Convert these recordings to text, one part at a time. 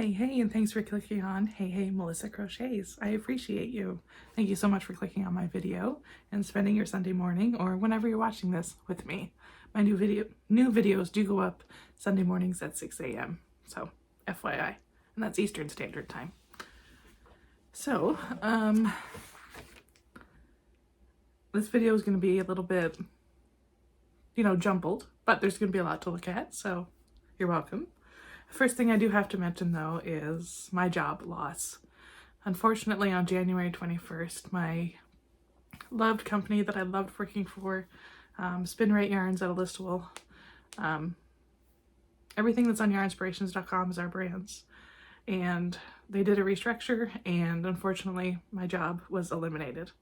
Hey, and thanks for clicking on Hey, Melissa Crochets. I appreciate you. Thank you so much for clicking on my video and spending your Sunday morning or whenever you're watching this with me. My new videos do go up Sunday mornings at 6 a.m. So, FYI. And that's Eastern Standard Time. So, this video is going to be a little bit, jumbled, but there's going to be a lot to look at, so you're welcome. First thing I do have to mention, though, is my job loss. Unfortunately, on January 21st, my loved company that I loved working for, Spin Right Yarns out of Listowel, everything that's on yarnspirations.com is our brands, and they did a restructure, and unfortunately, my job was eliminated.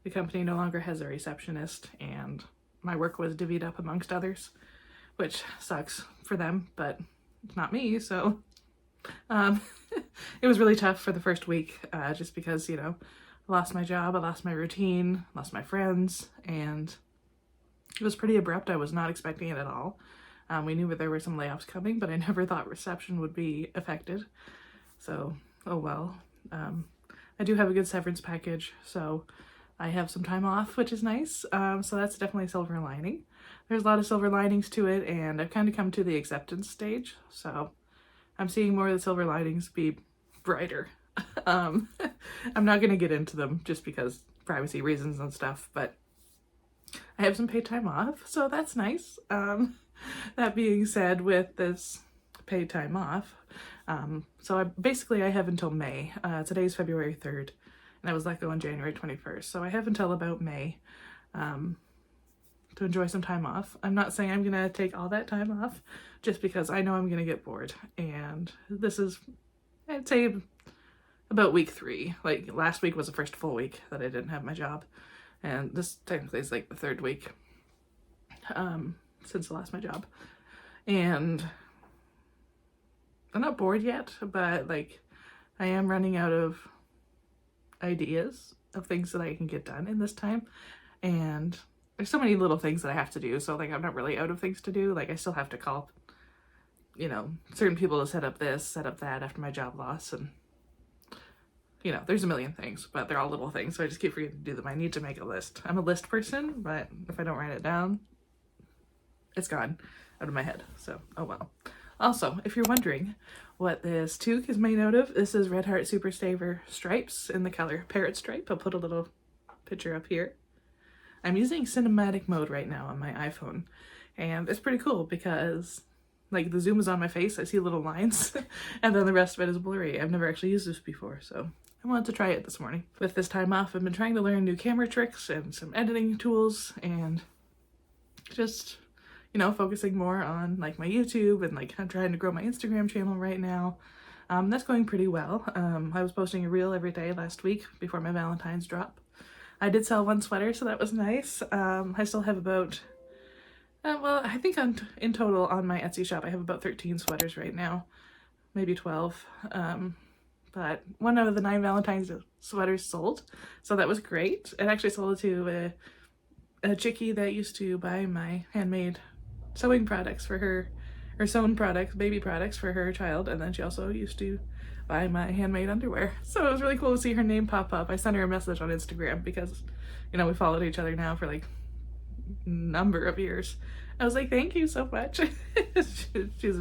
The company no longer has a receptionist, and my work was divvied up amongst others, which sucks for them, but it's not me, so it was really tough for the first week, just because, I lost my job, I lost my routine, lost my friends, and it was pretty abrupt. I was not expecting it at all. We knew that there were some layoffs coming, but I never thought reception would be affected, so oh well. I do have a good severance package, so I have some time off, which is nice, so that's definitely a silver lining. There's a lot of silver linings to it, and I've kind of come to the acceptance stage, so I'm seeing more of the silver linings be brighter. I'm not going to get into them just because privacy reasons and stuff, but I have some paid time off, so that's nice. That being said, with this paid time off, so I have until May. Today's February 3rd, and I was let go on January 21st, so I have until about May to enjoy some time off. I'm not saying I'm gonna take all that time off, just because I know I'm gonna get bored, and this is, I'd say, about week 3. Like, last week was the first full week that I didn't have my job, and this technically is like the 3rd week since I lost my job, and I'm not bored yet, but like, I am running out of ideas of things that I can get done in this time, and there's so many little things that I have to do, so like, I'm not really out of things to do. Like, I still have to call, certain people to set up this, set up that after my job loss, and there's a million things, but they're all little things, so I just keep forgetting to do them. I need to make a list. I'm a list person, but if I don't write it down, it's gone out of my head, so oh well. Also, if you're wondering what this toque is made out of, this is Red Heart Super Staver stripes in the color Parrot Stripe. I'll put a little picture up here. I'm using cinematic mode right now on my iPhone, and it's pretty cool because, like, the zoom is on my face, I see little lines, and then the rest of it is blurry. I've never actually used this before, so I wanted to try it this morning. With this time off, I've been trying to learn new camera tricks and some editing tools, and just, focusing more on, like, my YouTube, and, like, I'm trying to grow my Instagram channel right now. That's going pretty well. I was posting a reel every day last week before my Valentine's drop. I did sell 1 sweater, so that was nice. I still have about, I think in total on my Etsy shop, I have about 13 sweaters right now, maybe 12. But 1 out of the 9 Valentine's sweaters sold, so that was great. It actually sold to a chickie that used to buy my handmade sewing products for her, or sewn products, baby products for her child, and then she also used to buy my handmade underwear. So it was really cool to see her name pop up. I sent her a message on Instagram because, we followed each other now for like a number of years. I was like, thank you so much. She's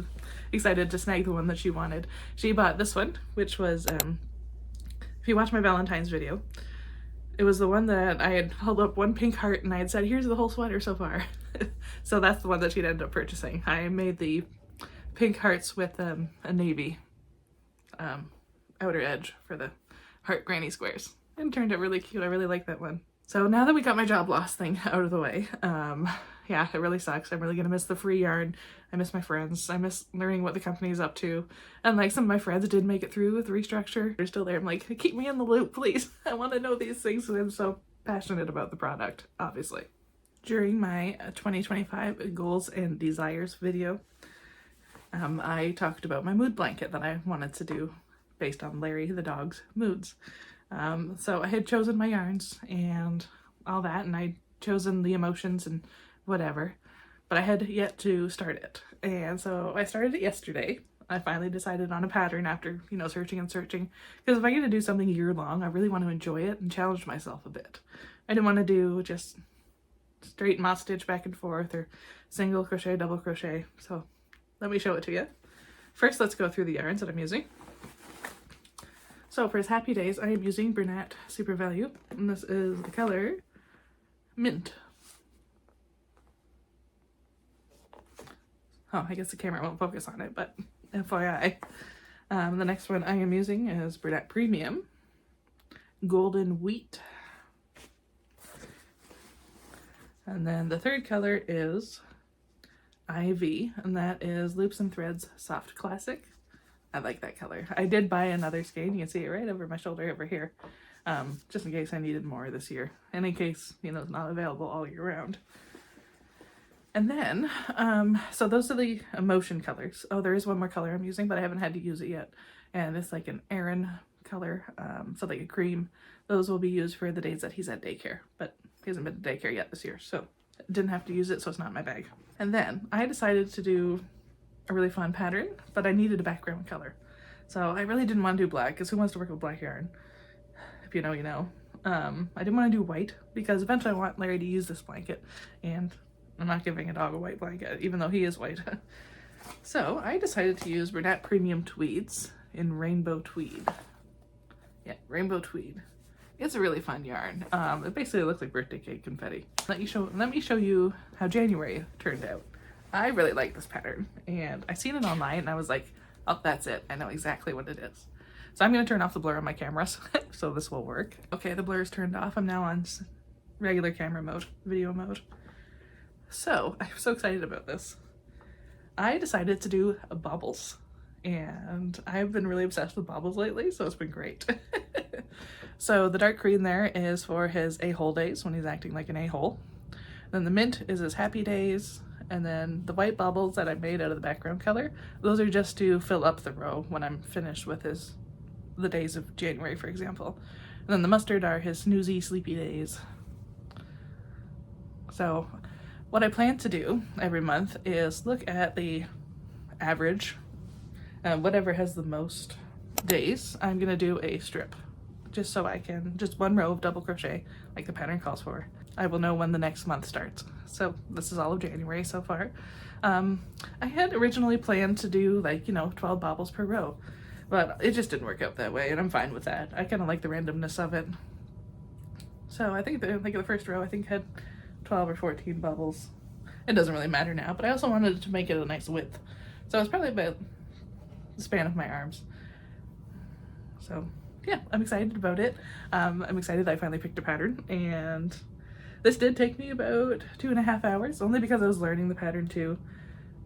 excited to snag the one that she wanted. She bought this one, which was, if you watch my Valentine's video, it was the one that I had held up 1 pink heart and I had said, here's the whole sweater so far. So that's the one that she'd ended up purchasing. I made the pink hearts with a navy outer edge for the heart granny squares, and it turned out really cute. I really like that one. So now that we got my job loss thing out of the way, yeah, it really sucks. I'm really gonna miss the free yarn. I miss my friends. I miss learning what the company's up to. And like, some of my friends did make it through with the restructure. They're still there. I'm like, keep me in the loop, please. I want to know these things, and I'm so passionate about the product, obviously. During my 2025 goals and desires video, I talked about my mood blanket that I wanted to do based on Larry the dog's moods. So I had chosen my yarns and all that, and I'd chosen the emotions and whatever, but I had yet to start it. And so I started it yesterday. I finally decided on a pattern after, you know, searching and searching. Because if I get to do something year long, I really want to enjoy it and challenge myself a bit. I didn't want to do just straight moss stitch back and forth or single crochet, double crochet. So let me show it to you. First, let's go through the yarns that I'm using. So for his Happy Days, I am using Brunette Super Value, and this is the color Mint. Oh, I guess the camera won't focus on it, but FYI. The next one I am using is Brunette Premium Golden Wheat. And then the third color is Ivy, and that is Loops and Threads Soft Classic. I like that color. I did buy another skein. You can see it right over my shoulder over here, just in case I needed more this year, and in case, you know, it's not available all year round. And then, so those are the emotion colors. Oh, there is one more color I'm using, but I haven't had to use it yet, and it's like an Aran color, so like a cream. Those will be used for the days that he's at daycare, but he hasn't been to daycare yet this year, so didn't have to use it, so it's not in my bag. And then I decided to do a really fun pattern, but I needed a background color. So I really didn't want to do black, because who wants to work with black yarn? If you know, you know. I didn't want to do white, because eventually I want Larry to use this blanket, and I'm not giving a dog a white blanket, even though he is white. So I decided to use Brunette Premium Tweeds in Rainbow Tweed. Yeah, Rainbow Tweed. It's a really fun yarn. It basically looks like birthday cake confetti. Let me show you how January turned out. I really like this pattern, and I seen it online and I was like, oh, that's it. I know exactly what it is. So I'm going to turn off the blur on my cameras so this will work. Okay, the blur is turned off. I'm now on regular camera mode, video mode. So I'm so excited about this. I decided to do baubles, and I've been really obsessed with baubles lately, so it's been great. So the dark green there is for his a-hole days when he's acting like an a-hole. Then the mint is his Happy Days, and then the white baubles that I made out of the background color, those are just to fill up the row when I'm finished with the days of January, for example. And then the mustard are his snoozy, sleepy days. So what I plan to do every month is look at the average, whatever has the most days, I'm gonna do a strip, just so I can, just one row of double crochet like the pattern calls for. I will know when the next month starts. So this is all of January so far. I had originally planned to do, like, you know, 12 baubles per row, but it just didn't work out that way, and I'm fine with that. I kind of like the randomness of it. So I think the first row I think had 12 or 14 bubbles. It doesn't really matter now, but I also wanted to make it a nice width. So it's probably about the span of my arms. So yeah, I'm excited about it. I'm excited that I finally picked a pattern, and this did take me about 2.5 hours, only because I was learning the pattern too,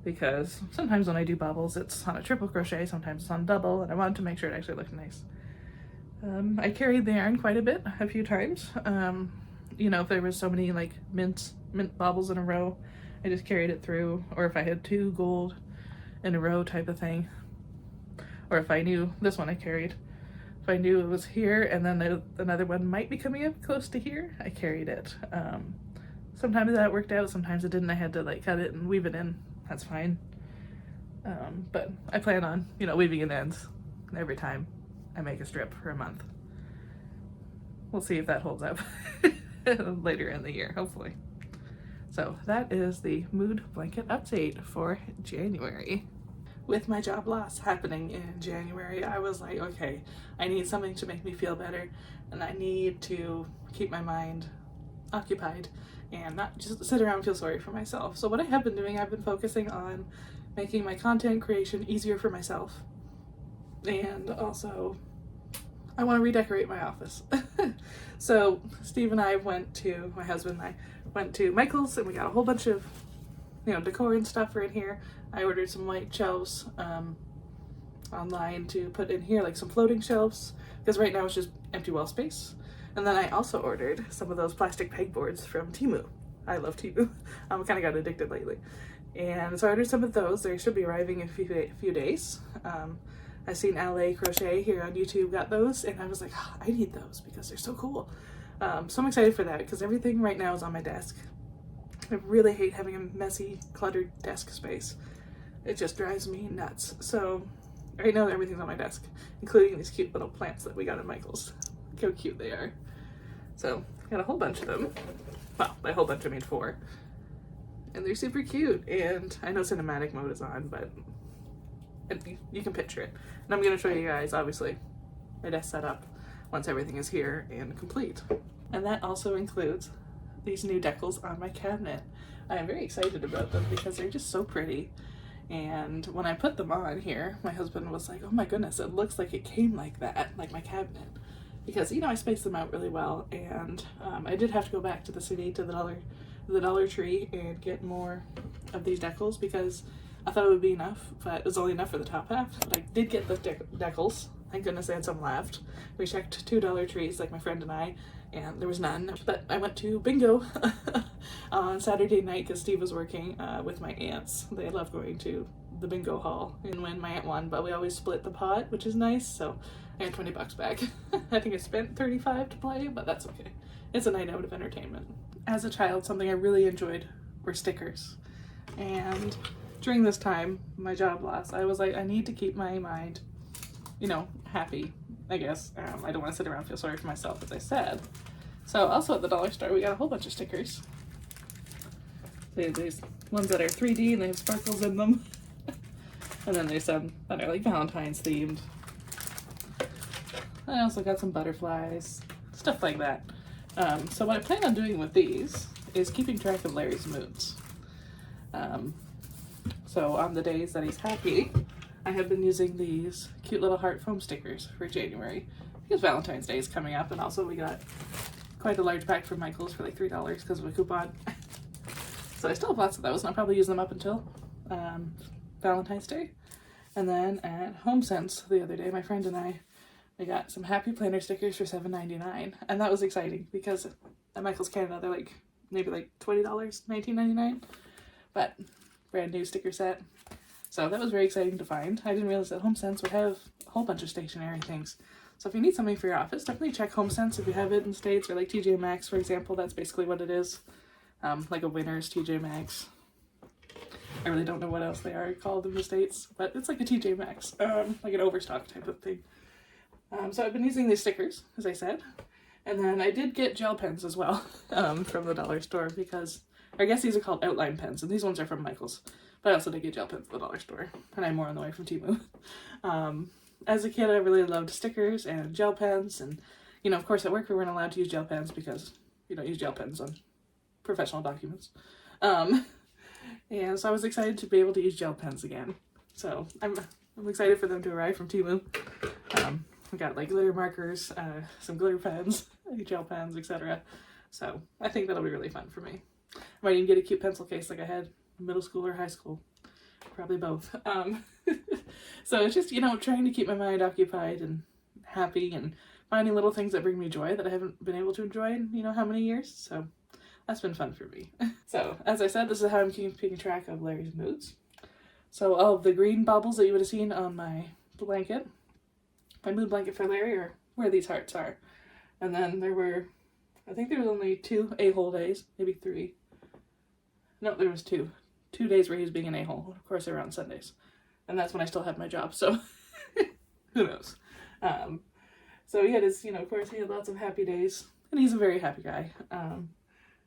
because sometimes when I do baubles it's on a triple crochet, sometimes it's on double, and I wanted to make sure it actually looked nice. I carried the yarn quite a bit, a few times. You know, if there was so many like mint baubles in a row, I just carried it through, or if I had 2 gold in a row type of thing, or if I knew this one I carried, if I knew it was here and then another one might be coming up close to here, I carried it. Sometimes that worked out, sometimes it didn't. I had to like cut it and weave it in. That's fine. But I plan on, you know, weaving in ends every time I make a strip for a month. We'll see if that holds up later in the year, hopefully. So that is the mood blanket update for January. With my job loss happening in January, I was like, okay, I need something to make me feel better, and I need to keep my mind occupied and not just sit around and feel sorry for myself. So what I have been doing, I've been focusing on making my content creation easier for myself, and also I want to redecorate my office. So Steve and I my husband and I went to Michael's, and we got a whole bunch of, you know, decor and stuff for in here. I ordered some white shelves online to put in here, like some floating shelves, because right now it's just empty wall space. And then I also ordered some of those plastic pegboards from Temu. I love Temu. I kind of got addicted lately. And so I ordered some of those. They should be arriving in a few days. I've seen MelissaCrochets here on YouTube got those, and I was like, oh, I need those because they're so cool. So I'm excited for that because everything right now is on my desk. I really hate having a messy, cluttered desk space. It just drives me nuts. So right now everything's on my desk, including these cute little plants that we got at Michael's. Look how cute they are. So I got a whole bunch of them. Well, by a whole bunch I mean 4. And they're super cute. And I know cinematic mode is on, but you can picture it. And I'm going to show you guys, obviously, my desk setup once everything is here and complete. And that also includes these new decals on my cabinet. I am very excited about them because they're just so pretty. And when I put them on here, my husband was like, oh my goodness, it looks like it came like that, like my cabinet. Because, you know, I spaced them out really well, and I did have to go back to the city, to the Dollar Tree, and get more of these decals because I thought it would be enough, but it was only enough for the top half. But I did get the decals. Thank goodness I had some left. We checked 2 Dollar Trees, like my friend and I, and there was none. But I went to bingo on Saturday night because Steve was working with my aunts. They love going to the bingo hall and win. My aunt won, but we always split the pot, which is nice. So I had 20 bucks back. I think I spent 35 to play, but that's okay. It's a night out of entertainment. As a child, something I really enjoyed were stickers. And during this time, my job loss, I was like, I need to keep my mind, you know, happy, I guess. I don't want to sit around and feel sorry for myself, as I said. So also at the dollar store, we got a whole bunch of stickers. These ones that are 3D and they have sparkles in them. And then there's some that are like Valentine's themed. I also got some butterflies, stuff like that. So what I plan on doing with these is keeping track of Larry's moods. So on the days that he's happy, I have been using these cute little heart foam stickers for January because Valentine's Day is coming up, and also we got quite a large pack from Michael's for like $3 because of a coupon. So I still have lots of those, and I'll probably use them up until Valentine's Day. And then at HomeSense the other day, my friend and I got some Happy Planner stickers for $7.99, and that was exciting because at Michael's Canada they're like maybe like $20, $19.99, but brand new sticker set. So that was very exciting to find. I didn't realize that HomeSense would have a whole bunch of stationery things. So if you need something for your office, definitely check HomeSense if you have it in the States, or like TJ Maxx, for example. That's basically what it is. Like a Winners, TJ Maxx. I really don't know what else they are called in the States, but it's like a TJ Maxx, like an Overstock type of thing. So I've been using these stickers, as I said, and then I did get gel pens as well from the dollar store because, I guess these are called outline pens, and these ones are from Michael's, but I also did get gel pens at the dollar store, and I have more on the way from Temu. As a kid, I really loved stickers and gel pens, and, you know, of course at work we weren't allowed to use gel pens because you don't use gel pens on professional documents. And so I was excited to be able to use gel pens again. So I'm excited for them to arrive from Temu. We got like glitter markers, some glitter pens, gel pens, etc. So I think that'll be really fun for me. I might even get a cute pencil case like I had in middle school or high school. Probably both. So it's just, you know, trying to keep my mind occupied and happy and finding little things that bring me joy that I haven't been able to enjoy in, you know, how many years. So that's been fun for me. So as I said, this is how I'm keeping track of Larry's moods. So all of the green bubbles that you would have seen on my blanket, my mood blanket for Larry, are where these hearts are. And then there were, I think there was only 2 a-hole days, maybe 3. No, there was 2. 2 days where he was being an a-hole. Of course, they were on Sundays. And that's when I still had my job, so who knows. So he had his, you know, of course he had lots of happy days, and he's a very happy guy. And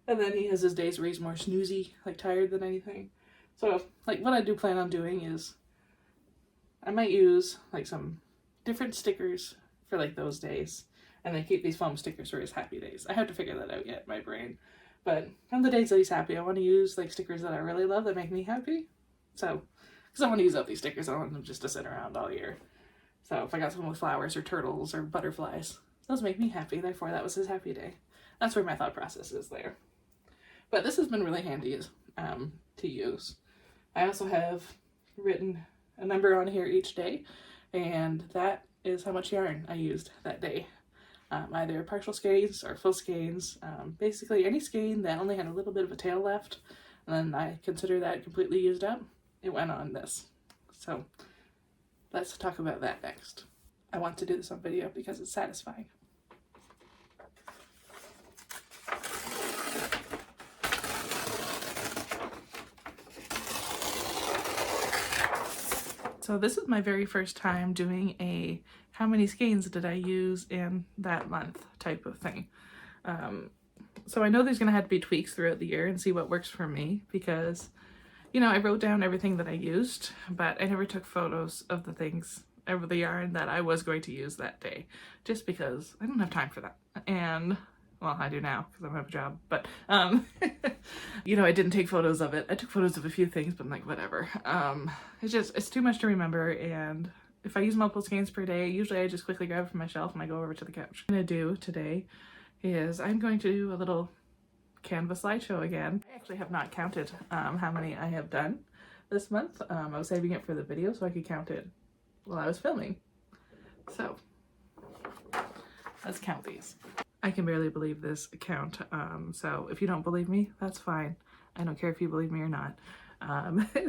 then he has his days where he's more snoozy, like tired than anything. So, like, what I do plan on doing is I might use, like, some different stickers for, like, those days. And then keep these foam stickers for his happy days. I have to figure that out yet in my brain. But on the days that he's happy, I want to use, like, stickers that I really love that make me happy. So, because I want to use up these stickers. I don't want them just to sit around all year. So, if I got some with flowers or turtles or butterflies, those make me happy. Therefore, that was his happy day. That's where my thought process is there. But this has been really handy to use. I also have written a number on here each day, and that is how much yarn I used that day. Either partial skeins or full skeins. Basically any skein that only had a little bit of a tail left, and then I consider that completely used up, it went on this. So let's talk about that next. I want to do this on video because it's satisfying. So this is my very first time doing a how many skeins did I use in that month type of thing. So I know there's gonna have to be tweaks throughout the year and see what works for me, because you know, I wrote down everything that I used, but I never took photos of the things, of the yarn that I was going to use that day, just because I don't have time for that. And well, I do now because I don't have a job, but you know, I didn't take photos of it. I took photos of a few things, but I'm like, whatever. It's too much to remember, and if I use multiple skeins per day, usually I just quickly grab it from my shelf and I go over to the couch. What I'm gonna do today is I'm going to do a little Canva slideshow again. I actually have not counted how many I have done this month. I was saving it for the video so I could count it while I was filming. So let's count these. I can barely believe this count, so if you don't believe me, that's fine. I don't care if you believe me or not.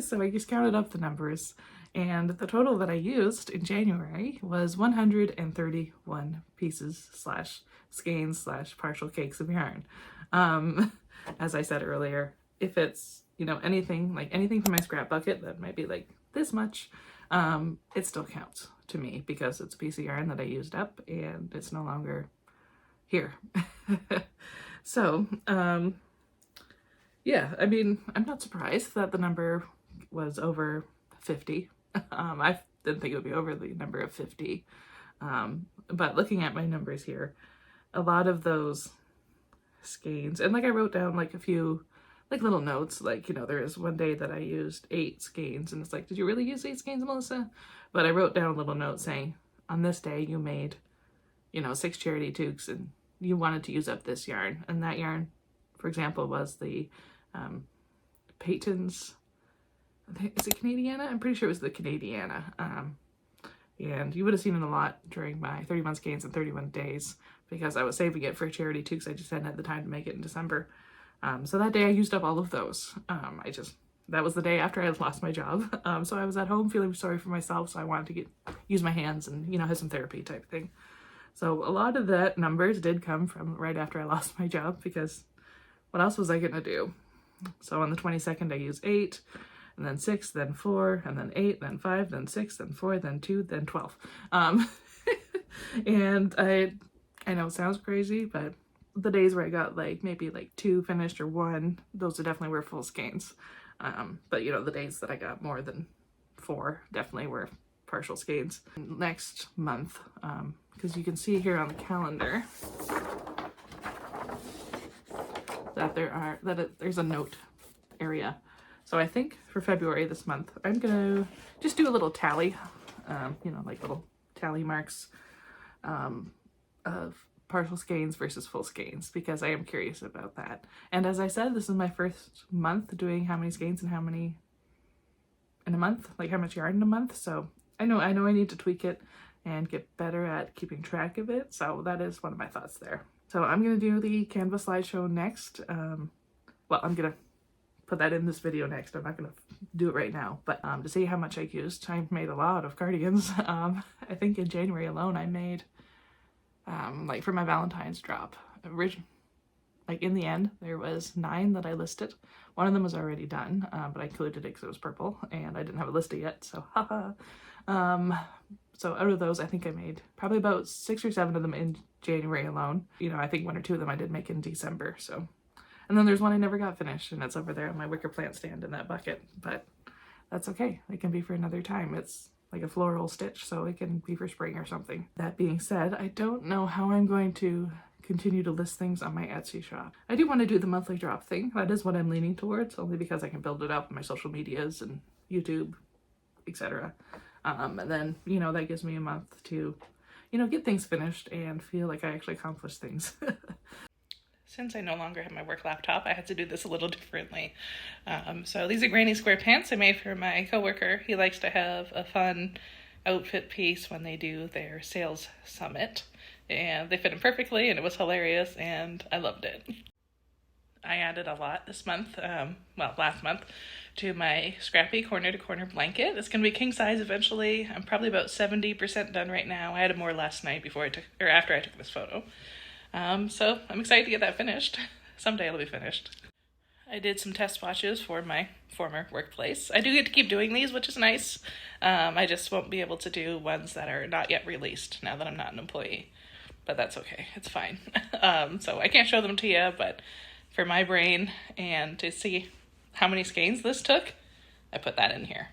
So I just counted up the numbers, and the total that I used in January was 131 pieces slash skeins slash partial cakes of yarn. As I said earlier, if it's, you know, anything from my scrap bucket that might be like this much, it still counts to me because it's a piece of yarn that I used up and it's no longer here. So, yeah, I mean, I'm not surprised that the number was over 50. I didn't think it would be over the number of 50. But looking at my numbers here, a lot of those skeins, and like I wrote down like a few like little notes, like, you know, there is one day that I used 8 skeins, and it's like, did you really use 8 skeins, Melissa? But I wrote down a little note saying, on this day you made, you know, 6 charity toques and you wanted to use up this yarn. And that yarn, for example, was the Peyton's, is it Canadiana? I'm pretty sure it was the Canadiana. And you would have seen it a lot during my 31 skeins and 31 days because I was saving it for charity toques. I just hadn't had the time to make it in December. So that day I used up all of those. That was the day after I lost my job. So I was at home feeling sorry for myself. So I wanted to use my hands and, you know, have some therapy type thing. So a lot of that numbers did come from right after I lost my job, because what else was I going to do? So on the 22nd, I used 8, and then 6, then 4, and then 8, then 5, then 6, then 4, then 2, then 12. And I know it sounds crazy, but the days where I got like maybe like 2 finished or 1, those definitely were full skeins. But you know, the days that I got more than 4 definitely were partial skeins. Next month, because you can see here on the calendar that there's a note area. So I think for February this month, I'm gonna just do a little tally, you know, like little tally marks of partial skeins versus full skeins, because I am curious about that. And as I said, this is my first month doing how many skeins and how many in a month, like how much yarn in a month. So I know I need to tweak it and get better at keeping track of it. So that is one of my thoughts there. So I'm going to do the Canva slideshow next. Well, I'm going to put that in this video next. I'm not going to do it right now, but to see how much I used, I made a lot of cardigans. I think in January alone, I made, like for my Valentine's drop, like in the end, there was 9 that I listed. One of them was already done, but I included it because it was purple and I didn't have it listed yet, so haha. So out of those, I think I made probably about 6 or 7 of them in January alone. You know, I think 1 or 2 of them I did make in December, so. And then there's one I never got finished, and it's over there on my wicker plant stand in that bucket, but that's okay. It can be for another time. It's like a floral stitch, so it can be for spring or something. That being said, I don't know how I'm going to continue to list things on my Etsy shop. I do want to do the monthly drop thing. That is what I'm leaning towards, only because I can build it up on my social medias and YouTube, etc. And then, you know, that gives me a month to, you know, get things finished and feel like I actually accomplished things. Since I no longer have my work laptop, I had to do this a little differently. So these are granny square pants I made for my coworker. He likes to have a fun outfit piece when they do their sales summit. And they fit him perfectly, and it was hilarious, and I loved it. I added a lot this month, last month, to my scrappy corner-to-corner blanket. It's going to be king size eventually. I'm probably about 70% done right now. I added more last night after I took this photo. So I'm excited to get that finished. Someday it'll be finished. I did some test swatches for my former workplace. I do get to keep doing these, which is nice. I just won't be able to do ones that are not yet released now that I'm not an employee. But that's okay. It's fine. So I can't show them to you, but for my brain and to see how many skeins this took, I put that in here.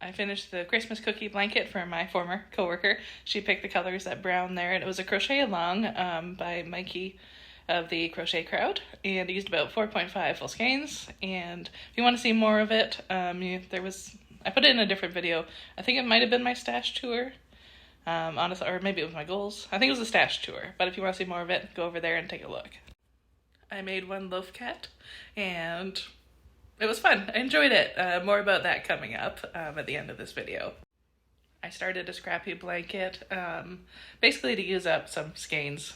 I finished the Christmas cookie blanket for my former coworker. She picked the colors, that brown there, and it was a crochet along by Mikey of the Crochet Crowd, and used about 4.5 full skeins. And if you want to see more of it, I put it in a different video. I think it might have been my stash tour, honestly, or maybe it was my goals. I think it was a stash tour, but if you want to see more of it, go over there and take a look. I made one loaf cat, and it was fun. I enjoyed it. More about that coming up at the end of this video. I started a scrappy blanket, basically to use up some skeins,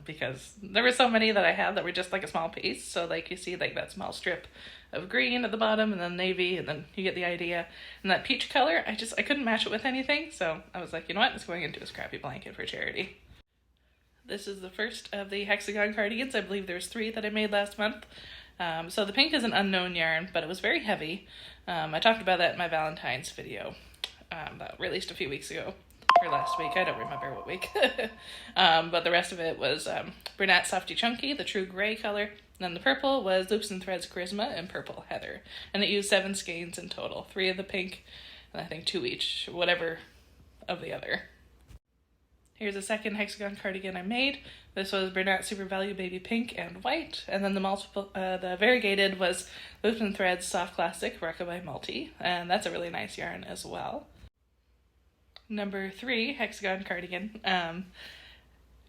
because there were so many that I had that were just like a small piece. So like you see like that small strip of green at the bottom and then navy, and then you get the idea. And that peach color, I couldn't match it with anything. So I was like, you know what, it's going into a scrappy blanket for charity. This is the first of the hexagon cardigans. I believe there's 3 that I made last month. So the pink is an unknown yarn, but it was very heavy. I talked about that in my Valentine's video that released a few weeks ago, or last week, I don't remember what week. But the rest of it was Brunette Softy Chunky, the true gray color. And then the purple was Loops and Threads Charisma and Purple Heather. And it used 7 skeins in total, 3 of the pink, and I think 2 each, whatever of the other. Here's a second hexagon cardigan I made. This was Brunette Super Value Baby Pink and White. And then the variegated was Loops and Threads Soft Classic Rockabye Multi. And that's a really nice yarn as well. Number 3 hexagon cardigan.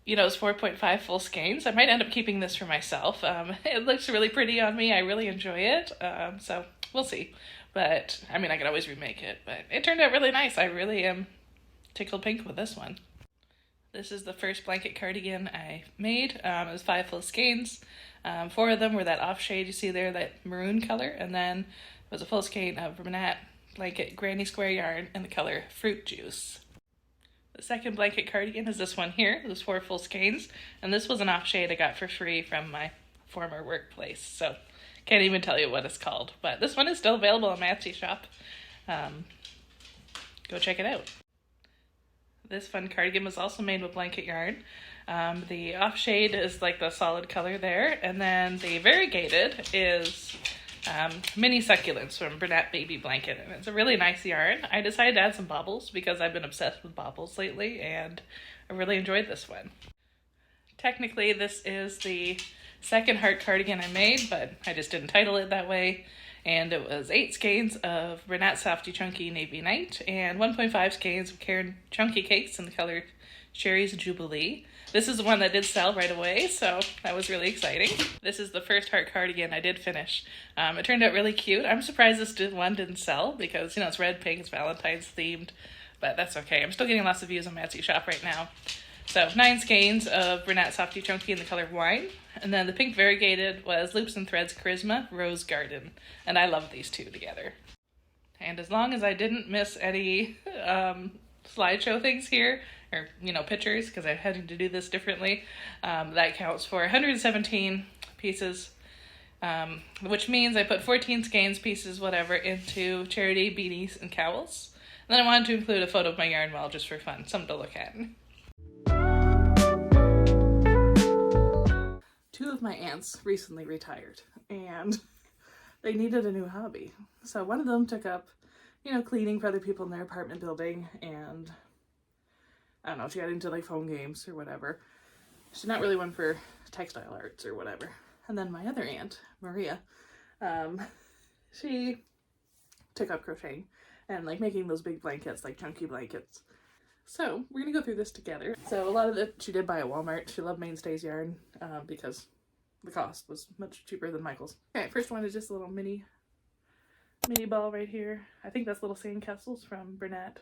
It's 4.5 full skeins. I might end up keeping this for myself. It looks really pretty on me. I really enjoy it. So we'll see. But I mean, I could always remake it. But it turned out really nice. I really am tickled pink with this one. This is the first blanket cardigan I made. It was 5 full skeins. 4 of them were that off shade you see there, that maroon color, and then it was a full skein of Brunette blanket granny square yarn in the color Fruit Juice. The second blanket cardigan is this one here. It was 4 full skeins, and this was an off shade I got for free from my former workplace, so can't even tell you what it's called, but this one is still available on my Etsy shop. Go check it out. This fun cardigan was also made with blanket yarn. The off shade is like the solid color there, and then the variegated is mini succulents from Brunette Baby Blanket, and it's a really nice yarn. I decided to add some baubles because I've been obsessed with baubles lately, and I really enjoyed this one. Technically, this is the second heart cardigan I made, but I just didn't title it that way. And it was 8 skeins of Brunette Softy Chunky Navy Night and 1.5 skeins of Cairn Chunky Cakes in the color Cherries Jubilee. This is the one that did sell right away, so that was really exciting. This is the first heart cardigan I did finish. It turned out really cute. I'm surprised this one didn't sell because, it's red, pink, it's Valentine's themed, but that's okay. I'm still getting lots of views on my Etsy shop right now. So 9 skeins of Brunette Softy Chunky in the color Wine. And then the pink variegated was Loops and Threads Charisma Rose Garden. And I love these 2 together. And as long as I didn't miss any slideshow things here, or, pictures, because I'm having to do this differently, that counts for 117 pieces, which means I put 14 skeins, pieces, whatever, into charity beanies and cowls. And then I wanted to include a photo of my yarn well just for fun, something to look at. 2 of my aunts recently retired, and they needed a new hobby. So one of them took up, cleaning for other people in their apartment building, and I don't know, she got into like phone games or whatever. She's not really one for textile arts or whatever. And then my other aunt, Maria, she took up crocheting and like making those big blankets, like chunky blankets. So we're gonna go through this together. So a lot of it she did buy at Walmart. She loved Mainstays yarn because the cost was much cheaper than Michael's. Okay, first one is just a little mini ball right here. I think that's little sandcastles from Brunette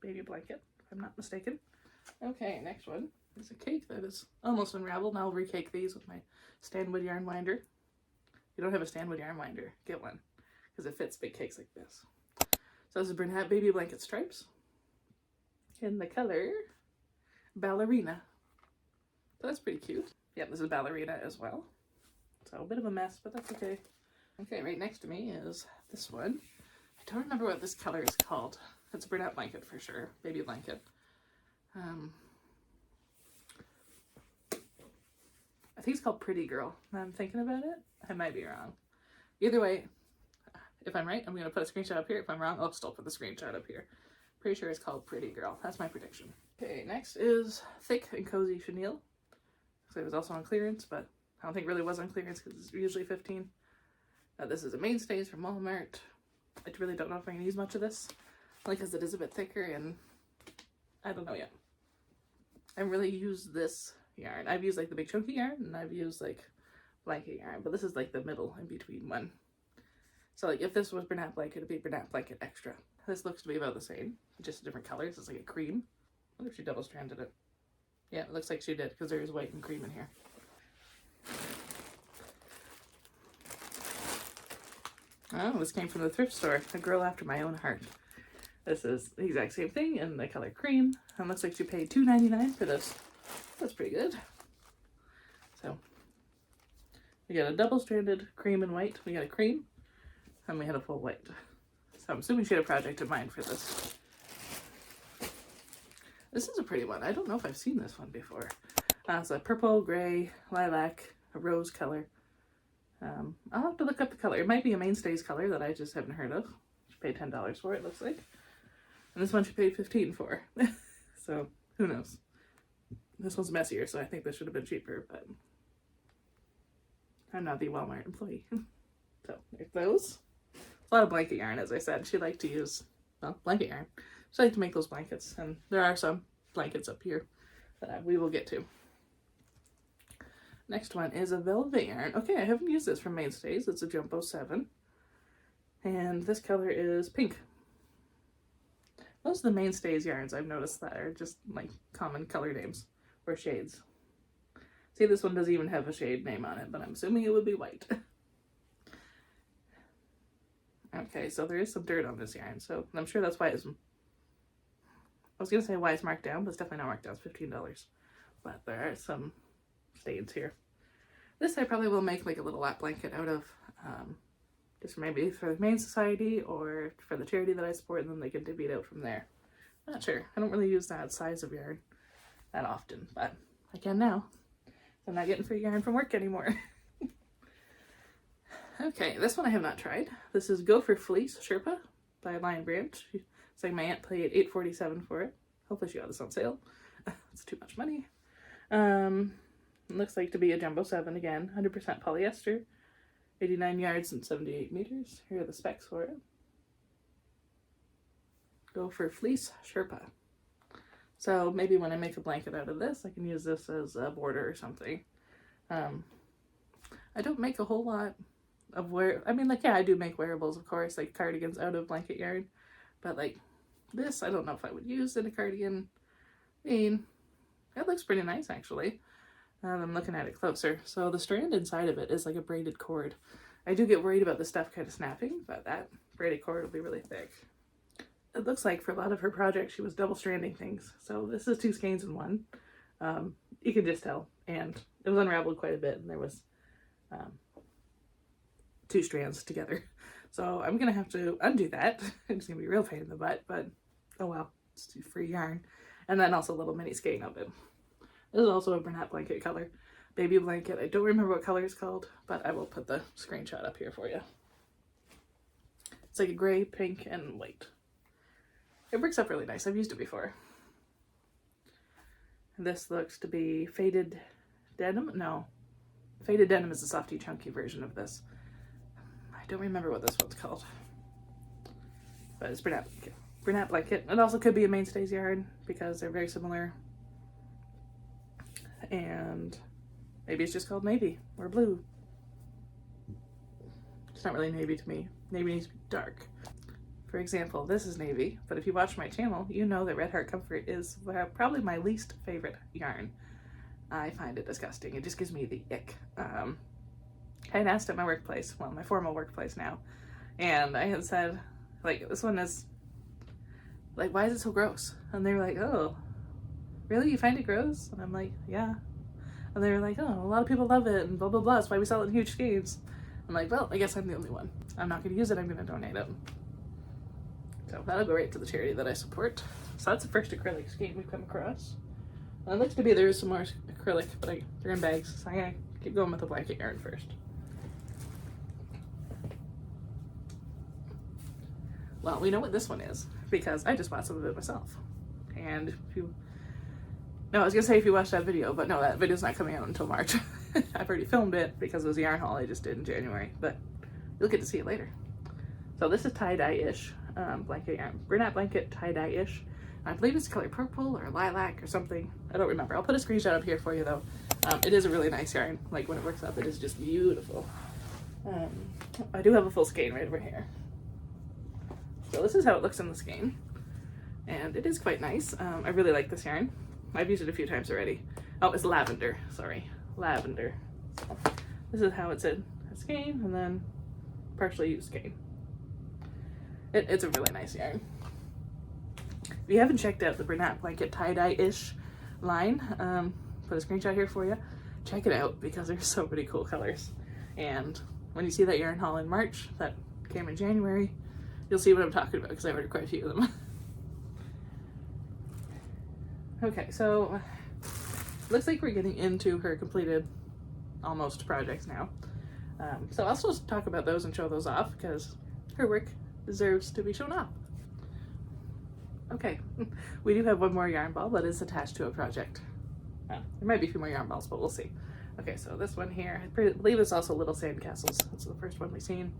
Baby Blanket, if I'm not mistaken. Okay, next one is a cake that is almost unraveled. Now I'll recake these with my Stanwood yarn winder. If you don't have a Stanwood yarn winder, get one because it fits big cakes like this. So this is Brunette Baby Blanket Stripes in the color Ballerina. So that's pretty cute. Yep, this is Ballerina as well. So a bit of a mess, but that's okay. Okay, right next to me is this one. I don't remember what this color is called. It's a brunette blanket for sure, baby blanket. I think it's called Pretty Girl. Now I'm thinking about it. I might be wrong. Either way, if I'm right, I'm going to put a screenshot up here. If I'm wrong, I'll still put the screenshot up here. Pretty sure it's called Pretty Girl. That's my prediction. Okay, next is Thick and Cozy Chenille. So it was also on clearance, but I don't think it really was on clearance because it's usually $15. This is a Mainstays from Walmart. I really don't know if I'm going to use much of this, only because it is a bit thicker and I don't know yet. I haven't really used this yarn. I've used like the big chunky yarn and I've used like blanket yarn, but this is like the middle in between one. So like if this was brunette blanket, it'd be brunette blanket extra. This looks to be about the same, just different colors. It's like a cream. I wonder if she double stranded it. Yeah, it looks like she did because there's white and cream in here. Oh, this came from the thrift store. A girl after my own heart. This is the exact same thing in the color cream. And looks like she paid $2.99 for this. That's pretty good. So we got a double-stranded cream and white. We got a cream and we had a full white. So I'm assuming she had a project in mind for this. This is a pretty one. I don't know if I've seen this one before. It's a purple, gray, lilac, a rose color. I'll have to look up the color. It might be a Mainstays color that I just haven't heard of. She paid $10 for it, looks like. And this one she paid $15 for. So, who knows? This one's messier, so I think this should have been cheaper, but I'm not the Walmart employee. So, there's those. A lot of blanket yarn, as I said. She liked to use, well, blanket yarn. She liked to make those blankets, and there are some blankets up here that we will get to. Next one is a velvet yarn. Okay, I haven't used this from Mainstays. It's a Jumbo 7. And this color is pink. Most of the Mainstays yarns I've noticed that are just like common color names or shades. See, this one doesn't even have a shade name on it, but I'm assuming it would be white. Okay, so there is some dirt on this yarn, so I'm sure that's why it's... I was going to say why it's marked down, but it's definitely not marked down. It's $15. But there are some stains here. This I probably will make like a little lap blanket out of, just maybe for the Humane Society or for the charity that I support, and then they can divvy it out from there. Not sure. I don't really use that size of yarn that often, but I can now. I'm not getting free yarn from work anymore. Okay, this one I have not tried. This is Go for Fleece Sherpa by Lion Branch. It's like my aunt paid $8.47 for it. Hopefully she got this on sale. It's too much money. It looks like to be a Jumbo 7 again. 100% polyester. 89 yards and 78 meters. Here are the specs for it. Go for Fleece Sherpa. So maybe when I make a blanket out of this, I can use this as a border or something. I don't make a whole lot of I mean, like, yeah, I do make wearables, of course, like cardigans out of blanket yarn. But like this, I don't know if I would use in a cardigan. I mean, it looks pretty nice actually. I'm looking at it closer. So the strand inside of it is like a braided cord. I do get worried about the stuff kind of snapping, but that braided cord will be really thick. It looks like for a lot of her projects, she was double stranding things. So this is 2 skeins in one. You can just tell. And it was unraveled quite a bit, and there was 2 strands together. So I'm going to have to undo that. It's going to be a real pain in the butt, but oh well, it's free yarn. And then also a little mini skein of it. This is also a brunette blanket color. Baby blanket. I don't remember what color it's called, but I will put the screenshot up here for you. It's like a gray, pink, and white. It works up really nice. I've used it before. This looks to be faded denim. No. Faded denim is the softy, chunky version of this. I don't remember what this one's called. But it's brunette blanket. Brunette blanket. It also could be a Mainstays yarn because they're very similar. And maybe it's just called navy or blue. It's not really navy to me. Navy needs to be dark. For example, this is navy, but if you watch my channel, you know that Red Heart Comfort is probably my least favorite yarn. I find it disgusting. It just gives me the ick. I had asked at my workplace, well, my formal workplace now, and I had said, like, this one is, like, why is it so gross? And they were like, oh, really? You find it gross? And I'm like, yeah. And they were like, oh, a lot of people love it and blah, blah, blah. That's why we sell it in huge skeins. I'm like, well, I guess I'm the only one. I'm not going to use it. I'm going to donate it. So that'll go right to the charity that I support. So that's the first acrylic skein we've come across. It looks to be there is some more acrylic, but they're in bags. So I'm going to keep going with the blanket yarn first. Well, we know what this one is because I just bought some of it myself. And if you... No, I was going to say if you watched that video, but no, that video's not coming out until March. I've already filmed it because it was a yarn haul I just did in January, but you'll get to see it later. So this is tie-dye-ish blanket yarn. Bernat blanket tie-dye-ish. I believe it's color purple or lilac or something. I don't remember. I'll put a screenshot up here for you though. It is a really nice yarn. Like when it works up, it is just beautiful. I do have a full skein right over here. So this is how it looks in the skein. And it is quite nice. I really like this yarn. I've used it a few times already. Oh, it's lavender. Sorry. Lavender. So this is how it's in a skein and then partially used skein. It's a really nice yarn. If you haven't checked out the Bernat blanket tie-dye-ish line, put a screenshot here for you. Check it out because there's so many cool colors. And when you see that yarn haul in March that came in January, you'll see what I'm talking about because I ordered quite a few of them. Okay, so looks like we're getting into her completed almost projects now. So I'll still talk about those and show those off because her work deserves to be shown off. Okay, we do have one more yarn ball that is attached to a project. There might be a few more yarn balls, but we'll see. Okay, so this one here, I believe it's also Little Sandcastles. That's the first one we've seen.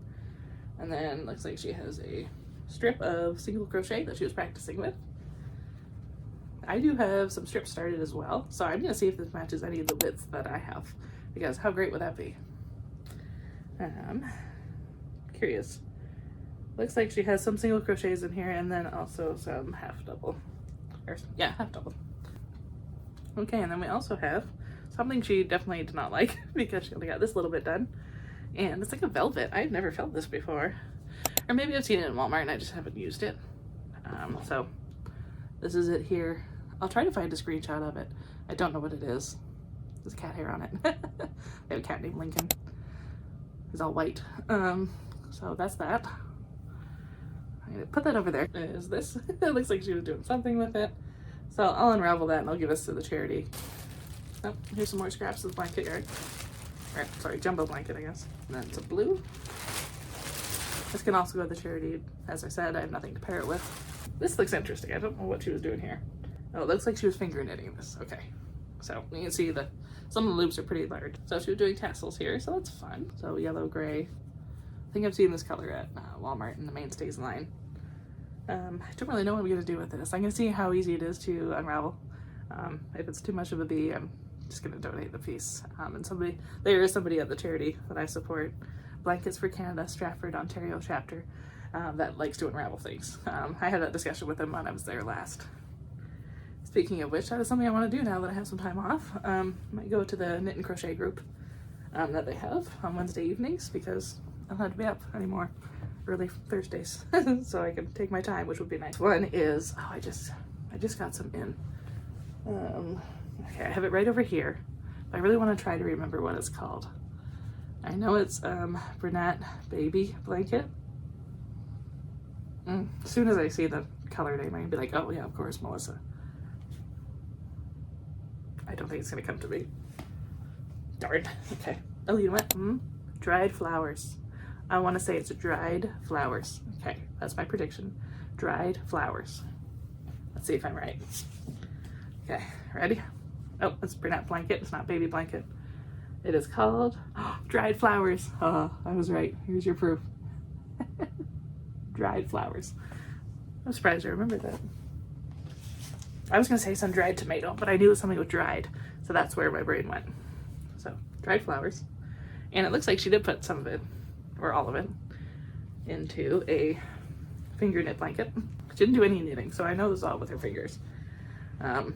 And then looks like she has a strip of single crochet that she was practicing with. I do have some strips started as well, so I'm gonna see if this matches any of the widths that I have, because how great would that be? Curious. Looks like she has some single crochets in here and then also some half double. Or, yeah, half double. Okay, and then we also have something she definitely did not like because she only got this little bit done. And it's like a velvet. I've never felt this before. Or maybe I've seen it in Walmart and I just haven't used it. So this is it here. I'll try to find a screenshot of it. I don't know what it is. There's a cat hair on it. I have a cat named Lincoln. He's all white. So that's that. I'm gonna put that over there. Is this? It looks like she was doing something with it. So I'll unravel that and I'll give this to the charity. Oh, here's some more scraps of the blanket yarn. Or, sorry, jumbo blanket, I guess. And then some blue. This can also go to the charity. As I said, I have nothing to pair it with. This looks interesting. I don't know what she was doing here. Oh, it looks like she was finger knitting this. Okay. So you can see that some of the loops are pretty large. So she was doing tassels here, so that's fun. So yellow, gray. I think I've seen this color at Walmart in the Mainstays line. I don't really know what I'm gonna do with this. I'm gonna see how easy it is to unravel. If it's too much of a bee, I'm just gonna donate the piece. And there is somebody at the charity that I support, Blankets for Canada, Stratford, Ontario chapter, that likes to unravel things. I had that discussion with them when I was there last. Speaking of which, that is something I want to do now that I have some time off. Might go to the knit and crochet group that they have on Wednesday evenings because I don't have to be up anymore early Thursdays, so I can take my time, which would be nice. One is, oh, I just got some in. Okay, I have it right over here. I really want to try to remember what it's called. I know it's Bernat Baby Blanket. As soon as I see the color name, I'm gonna be like, oh yeah, of course, Melissa. I don't think it's gonna come to me. Darn. Okay. Oh, you know what? Dried flowers. I want to say it's dried flowers. Okay, that's my prediction. Dried flowers. Let's see if I'm right. Okay, ready? Oh, it's Bernat blanket. It's not baby blanket. It is called dried flowers. I was right. Here's your proof. Dried flowers. I'm surprised I remembered that. I was gonna say some dried tomato, but I knew it was something with dried, so that's where my brain went. So dried flowers, and it looks like she did put some of it, or all of it, into a finger knit blanket. She didn't do any knitting, so I know this is all with her fingers. And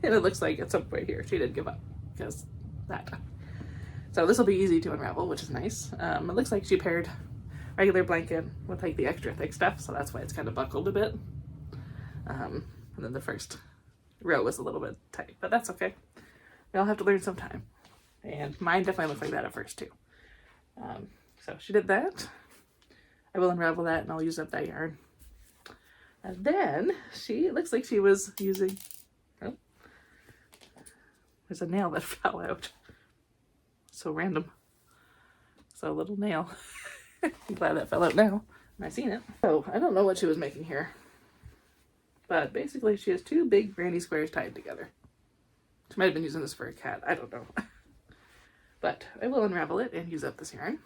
it looks like at some point here she did give up because that. So this will be easy to unravel, which is nice. It looks like she paired regular blanket with like the extra thick stuff, so that's why it's kind of buckled a bit. And then the first row was a little bit tight, but that's okay. We all have to learn sometime. And mine definitely looked like that at first too. So she did that. I will unravel that and I'll use up that yarn. And then it looks like she was using, oh, there's a nail that fell out. So random. So a little nail. I'm glad that fell out now. I've seen it. So I don't know what she was making here. But basically she has two big granny squares tied together. She might have been using this for a cat. I don't know. But I will unravel it and use up this yarn.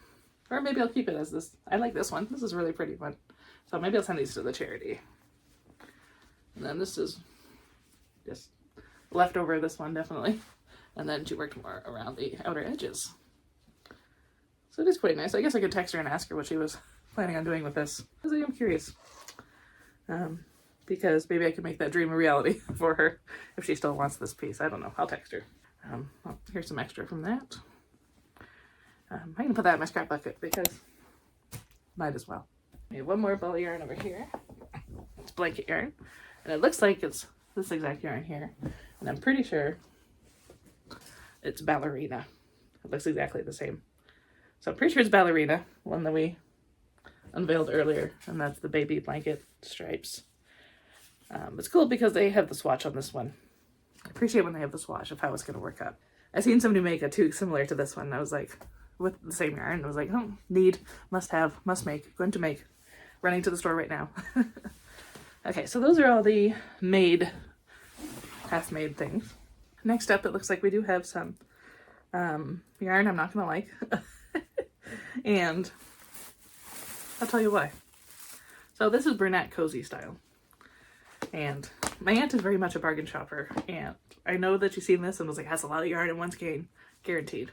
Or maybe I'll keep it as this. I like this one. This is a really pretty one. So maybe I'll send these to the charity. And then this is just leftover of this one, definitely. And then she worked more around the outer edges. So it is quite nice. I guess I could text her and ask her what she was planning on doing with this, because I am curious. Because maybe I could make that dream a reality for her if she still wants this piece. I don't know. I'll text her. Well, here's some extra from that. I'm going to put that in my scrap bucket because might as well. We have one more ball of yarn over here. It's blanket yarn. And it looks like it's this exact yarn here. And I'm pretty sure it's ballerina. It looks exactly the same. So I'm pretty sure it's ballerina, one that we unveiled earlier. And that's the baby blanket stripes. It's cool because they have the swatch on this one. I appreciate when they have the swatch of how it's going to work out. I seen somebody make a toque similar to this one. And I was like, with the same yarn. I was like, oh, need, must have, must make, going to make. Running to the store right now. Okay, so those are all the made, half-made things. Next up, it looks like we do have some yarn I'm not going to like. And I'll tell you why. So this is brunette cozy style. And my aunt is very much a bargain shopper. And I know that she's seen this and was like, has a lot of yarn in one skein. Guaranteed.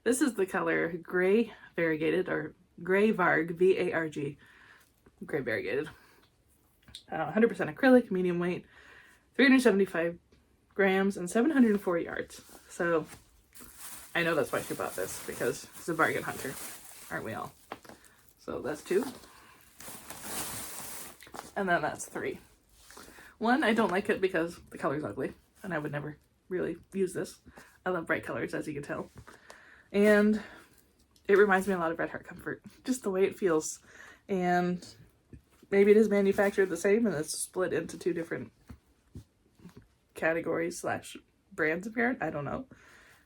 This is the color Gray Variegated, or Gray Varg, V-A-R-G. Gray Variegated. 100% acrylic, medium weight, 375 grams, and 704 yards. So I know that's why she bought this, because she's a bargain hunter, aren't we all? So that's 2. And then that's 3. 1, I don't like it because the color's ugly, and I would never really use this. I love bright colors, as you can tell. And it reminds me a lot of Red Heart Comfort, just the way it feels. And maybe it is manufactured the same and it's split into 2 different categories / brands of yarn. I don't know.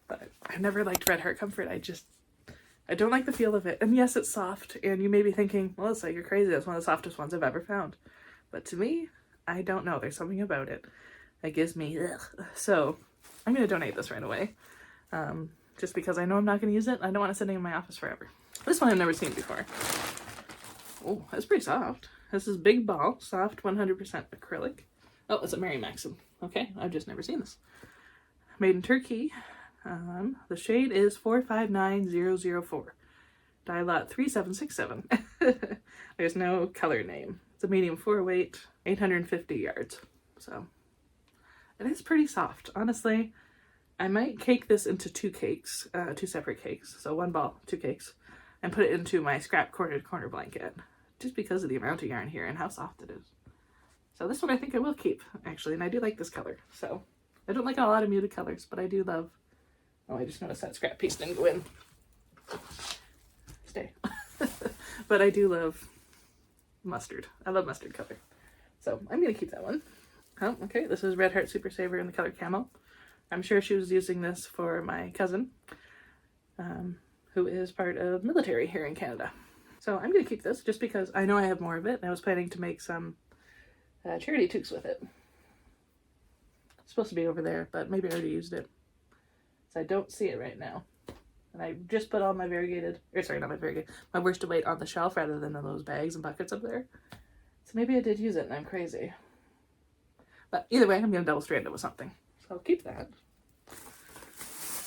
But I've never liked Red Heart Comfort. I don't like the feel of it. And yes, it's soft. And you may be thinking, Melissa, you're crazy. That's one of the softest ones I've ever found. But to me, I don't know. There's something about it that gives me ugh. So I'm going to donate this right away. Just because I know I'm not going to use it. I don't want it sitting in my office forever. This one I've never seen before. Oh, that's pretty soft. This is Big Ball, soft 100% acrylic. Oh, it's a Mary Maxim. Okay, I've just never seen this. Made in Turkey. The shade is 459004. Dye lot 3767. There's no color name. It's a medium 4 weight, 850 yards. So it is pretty soft. Honestly, I might cake this into 2 cakes, 2 separate cakes. So 1 ball, 2 cakes, and put it into my scrap corner blanket. Just because of the amount of yarn here and how soft it is. So this one I think I will keep, actually, and I do like this color. So I don't like a lot of muted colors, but I do love... Oh, I just noticed that scrap piece didn't go in. Stay. But I do love mustard. I love mustard color. So I'm going to keep that one. Oh, okay, this is Red Heart Super Saver in the color Camo. I'm sure she was using this for my cousin, who is part of military here in Canada. So I'm going to keep this just because I know I have more of it. And I was planning to make some charity toques with it. It's supposed to be over there, but maybe I already used it. So I don't see it right now. And I just put all my variegated, or sorry, not my variegated, my worsted weight on the shelf rather than in those bags and buckets up there. So maybe I did use it and I'm crazy. But either way, I'm going to double strand it with something. So I'll keep that.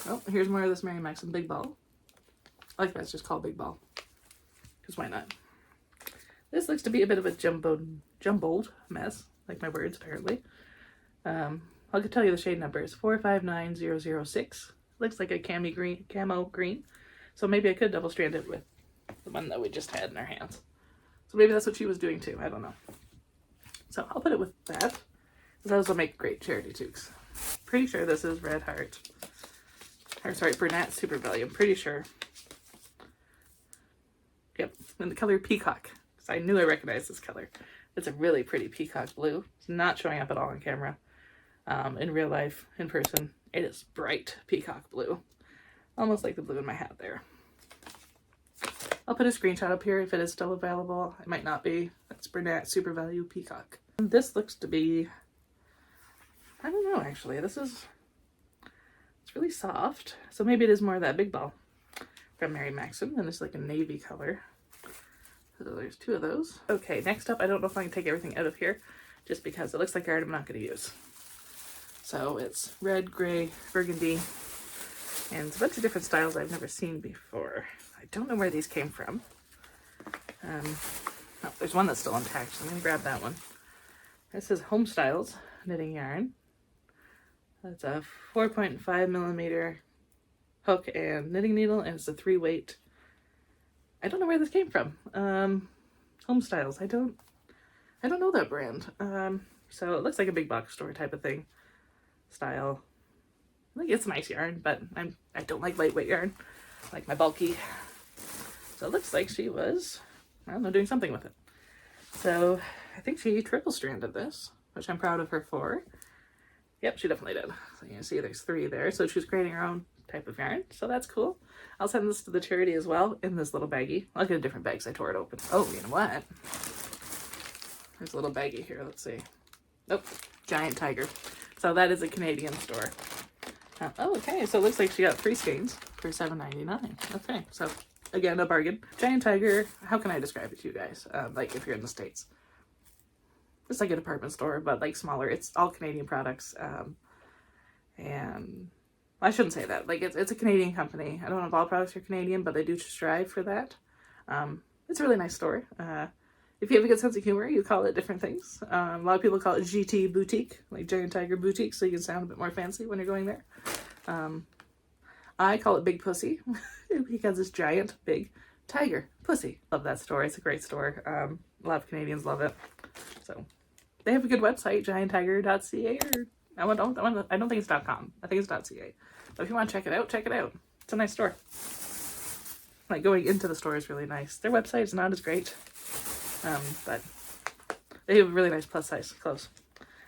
Oh, here's more of this Mary Maxim Big Ball. I like that it's just called Big Ball. Because why not? This looks to be a bit of a jumbled mess, like my words apparently. I'll tell you the shade number is 459006. Looks like a camo green. So maybe I could double strand it with the one that we just had in our hands. So maybe that's what she was doing too. I don't know. So I'll put it with that. Because those will make great charity toques. Pretty sure this is Red Heart. or sorry, Bernat Super Value, I'm pretty sure. Yep, in the color Peacock. So I knew I recognized this color. It's a really pretty peacock blue. It's not showing up at all on camera. In real life, in person, it is bright peacock blue. Almost like the blue in my hat there. I'll put a screenshot up here if it is still available. It might not be. That's Bernat Super Value Peacock. And this looks to be, I don't know actually. It's really soft. So maybe it is more of that big ball from Mary Maxim, and it's like a navy color. So there's 2 of those. Okay, next up, I don't know if I can take everything out of here just because it looks like art I'm not going to use. So it's red, gray, burgundy, and it's a bunch of different styles I've never seen before. I don't know where these came from. Oh, there's one that's still intact, so I'm going to grab that one. This is Home Styles knitting yarn. That's a 4.5 millimeter hook and knitting needle, and it's a 3-weight. I don't know where this came from. Home Styles. I don't know that brand. So it looks like a big box store type of thing. Style. Like, it's nice yarn, but I don't like lightweight yarn. I like my bulky. So it looks like she was, I don't know, doing something with it. So I think she triple stranded this, which I'm proud of her for. Yep, she definitely did. So you can see there's 3 there. So she's creating her own type of yarn. So that's cool. I'll send this to the charity as well in this little baggie. I'll get a different bag because I tore it open. Oh, you know what? There's a little baggie here. Let's see. Oh, Giant Tiger. So that is a Canadian store. Oh, okay. So it looks like she got 3 skeins for $7.99. Okay. So again, a bargain. Giant Tiger. How can I describe it to you guys? Like if you're in the States. It's like a department store, but like smaller. It's all Canadian products. And I shouldn't say that. Like it's a Canadian company. I don't know if all products are Canadian, but they do strive for that. It's a really nice store. If you have a good sense of humor, you call it different things. A lot of people call it GT Boutique, like Giant Tiger Boutique, so you can sound a bit more fancy when you're going there. I call it Big Pussy because it's giant, big tiger pussy. Love that store. It's a great store. A lot of Canadians love it. So they have a good website, gianttiger.ca, or I don't think it's .com. I think it's .ca. But if you want to check it out, check it out. It's a nice store. Like going into the store is really nice. Their website is not as great, but they have really nice plus size clothes.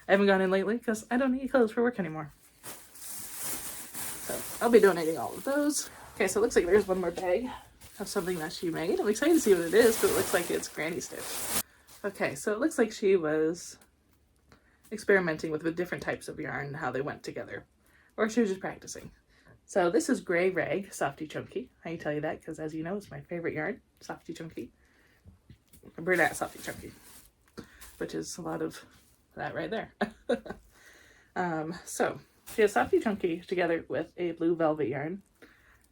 I haven't gone in lately because I don't need clothes for work anymore. So I'll be donating all of those. Okay, so it looks like there's one more bag of something that she made. I'm excited to see what it is, but it looks like it's granny stitch. Okay, so it looks like she was experimenting with different types of yarn and how they went together. Or she was just practicing. So this is Gray Rag Softy Chunky. I can tell you that because, as you know, it's my favorite yarn, Softy Chunky. Bernat Softy Chunky, which is a lot of that right there. So she has Softy Chunky together with a blue velvet yarn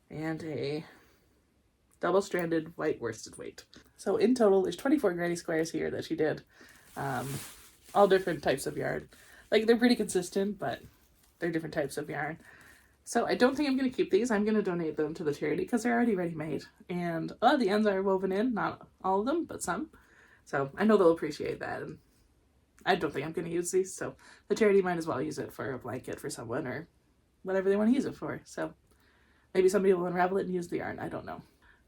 and a double-stranded white worsted weight. So in total, there's 24 granny squares here that she did. All different types of yarn. Like, they're pretty consistent, but they're different types of yarn. So I don't think I'm going to keep these. I'm going to donate them to the charity because they're already ready-made. And the ends are woven in, not all of them, but some. So I know they'll appreciate that. And I don't think I'm going to use these. So the charity might as well use it for a blanket for someone or whatever they want to use it for. So maybe somebody will unravel it and use the yarn. I don't know.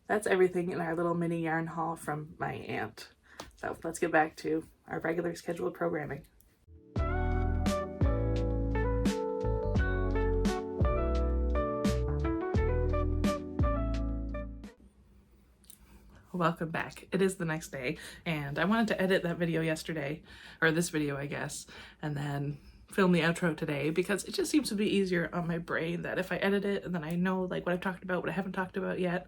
That's everything in our little mini yarn haul from my aunt. So let's get back to our regular scheduled programming. Welcome back. It is the next day, and I wanted to edit that video yesterday, or this video, I guess, and then film the outro today because it just seems to be easier on my brain that if I edit it and then I know like what I've talked about, what I haven't talked about yet,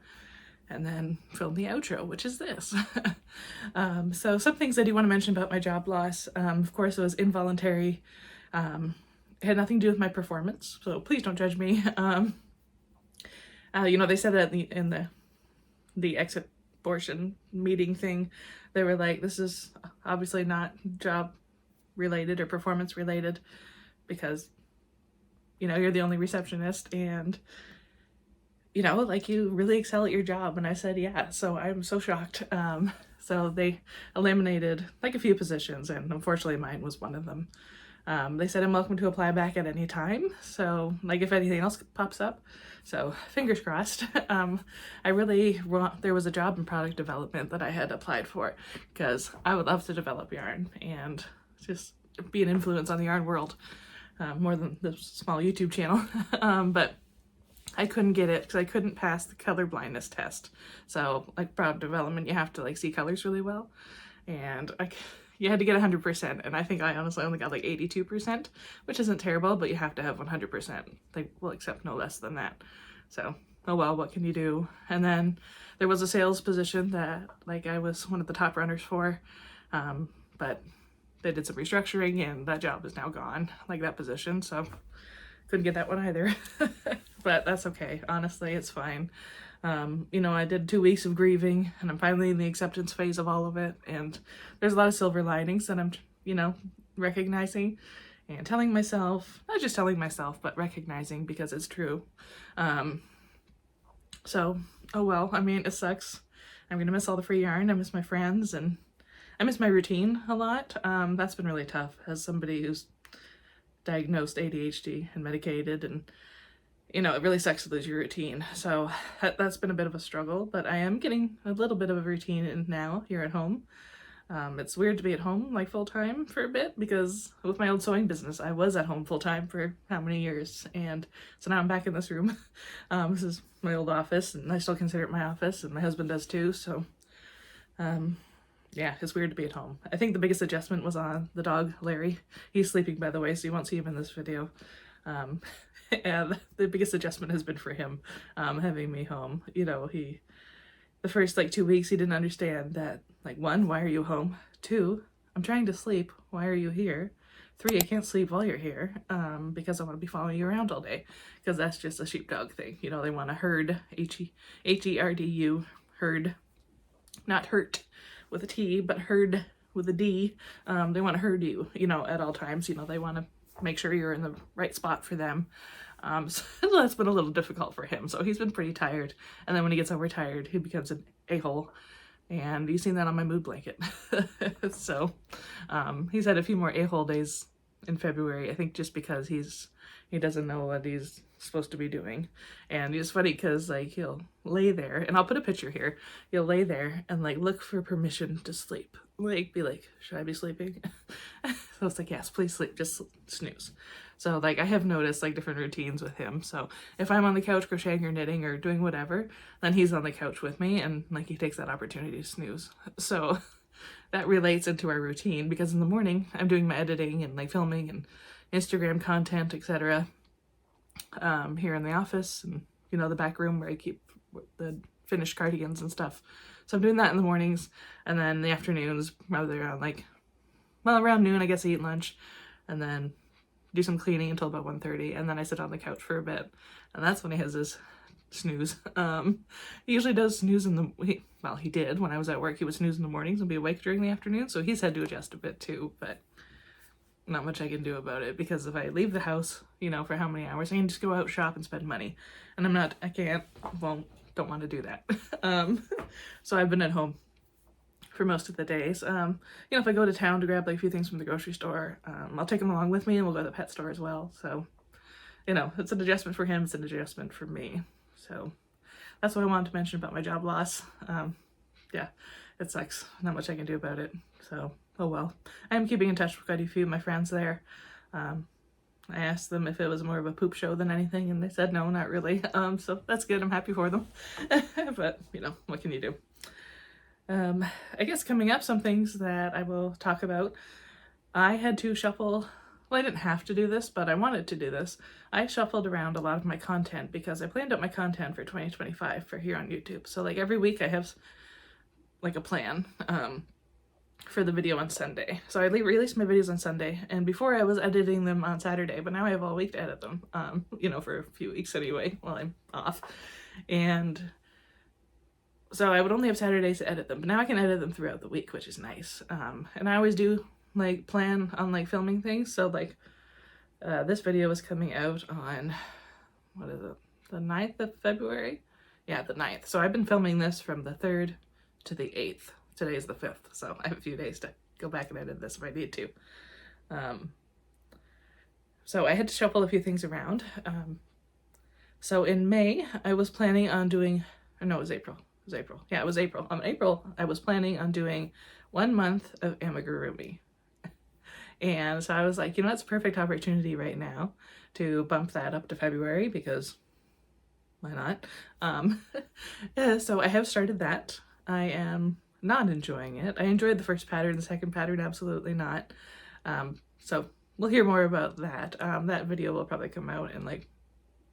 and then film the outro, which is this. So some things I do want to mention about my job loss. Of course, it was involuntary. It had nothing to do with my performance, so please don't judge me. You know, they said that in the exit abortion meeting thing, they were like, this is obviously not job related or performance related because, you know, you're the only receptionist and, you know, like you really excel at your job. And I said, yeah. So I'm so shocked. So they eliminated like a few positions and unfortunately mine was one of them. They said I'm welcome to apply back at any time, so like if anything else pops up, so fingers crossed. I really want, there was a job in product development that I had applied for because I would love to develop yarn and just be an influence on the yarn world, more than the small YouTube channel. But I couldn't get it because I couldn't pass the color blindness test. So like product development, you have to like see colors really well, and you had to get 100%, and I think I honestly only got like 82%, which isn't terrible, but you have to have 100%. They will accept no less than that. So, oh well, what can you do? And then there was a sales position that like I was one of the top runners for, but they did some restructuring and that job is now gone, like that position, so couldn't get that one either. But that's okay, honestly, it's fine. You know, I did 2 weeks of grieving and I'm finally in the acceptance phase of all of it, and there's a lot of silver linings that I'm, you know, recognizing and telling myself, not just telling myself, but recognizing because it's true. So, oh well, I mean, it sucks. I'm gonna miss all the free yarn, I miss my friends, and I miss my routine a lot. That's been really tough as somebody who's diagnosed ADHD and medicated, and you know, it really sucks to lose your routine. So that's been a bit of a struggle, but I am getting a little bit of a routine in now here at home. It's weird to be at home like full-time for a bit because with my old sewing business, I was at home full-time for how many years, and so now I'm back in this room. This is my old office and I still consider it my office, and my husband does too, so yeah, it's weird to be at home. I think the biggest adjustment was on the dog, Larry. He's sleeping, by the way, so you won't see him in this video. And the biggest adjustment has been for him, having me home. You know, the first like 2 weeks, he didn't understand that, like, 1, why are you home? 2, I'm trying to sleep, why are you here? 3, I can't sleep while you're here, because I want to be following you around all day, because that's just a sheepdog thing. You know, they want to herd, H-E-R-D-U, herd, not hurt with a T, but herd with a D. They want to herd you, you know, at all times. You know, they want to make sure you're in the right spot for them. So that's been a little difficult for him. So he's been pretty tired. And then when he gets overtired, he becomes an a-hole. And you've seen that on my mood blanket. So he's had a few more a-hole days in February, I think, just because he doesn't know what he's supposed to be doing. And it's funny because like he'll lay there, and I'll put a picture here, he'll lay there and like look for permission to sleep, like be like, should I be sleeping? So it's like, yes, please sleep, just snooze. So like I have noticed like different routines with him. So if I'm on the couch crocheting or knitting or doing whatever, then he's on the couch with me, and like he takes that opportunity to snooze. So that relates into our routine, because in the morning I'm doing my editing and like filming and Instagram content, etc. Here in the office, and you know, the back room where I keep the finished cardigans and stuff. So I'm doing that in the mornings, and then in the afternoons, rather around like, well, around noon, I guess I eat lunch, and then do some cleaning until about 1:30, and then I sit on the couch for a bit, and that's when he has his snooze. He usually does snooze in the, well, he did when I was at work. He would snooze in the mornings and be awake during the afternoon, so he's had to adjust a bit too, but not much I can do about it, because if I leave the house, you know, for how many hours, I can just go out, shop, and spend money, and I can't, well, don't want to do that. So I've been at home for most of the days. You know, if I go to town to grab like a few things from the grocery store, I'll take them along with me, and we'll go to the pet store as well. So, you know, it's an adjustment for him, it's an adjustment for me. So that's what I wanted to mention about my job loss. Yeah, it sucks. Not much I can do about it. So, oh well. I am keeping in touch with quite a few of my friends there. I asked them if it was more of a poop show than anything, and they said no, not really. So that's good. I'm happy for them. But, you know, what can you do? I guess coming up, some things that I will talk about. I had to shuffle, well, I didn't have to do this, but I wanted to do this. I shuffled around a lot of my content because I planned out my content for 2025 for here on YouTube. So like every week I have like a plan for the video on Sunday. So I release my videos on Sunday, and before I was editing them on Saturday, but now I have all week to edit them, you know, for a few weeks anyway, while I'm off. And so I would only have Saturdays to edit them, but now I can edit them throughout the week, which is nice. And I always do like plan on like filming things. So like this video is coming out on, what is it? The 9th of February? Yeah, the 9th. So I've been filming this from the 3rd to the 8th. Today is the 5th, so I have a few days to go back and edit this if I need to. So I had to shuffle a few things around. So in May, I was planning on doing, or no, it was April. It was April. Yeah, it was April. April, I was planning on doing 1 month of amigurumi. And so I was like, you know, it's a perfect opportunity right now to bump that up to February because why not? So I have started that. I am not enjoying it. I enjoyed the first pattern, the second pattern, absolutely not. So we'll hear more about that. That video will probably come out in like,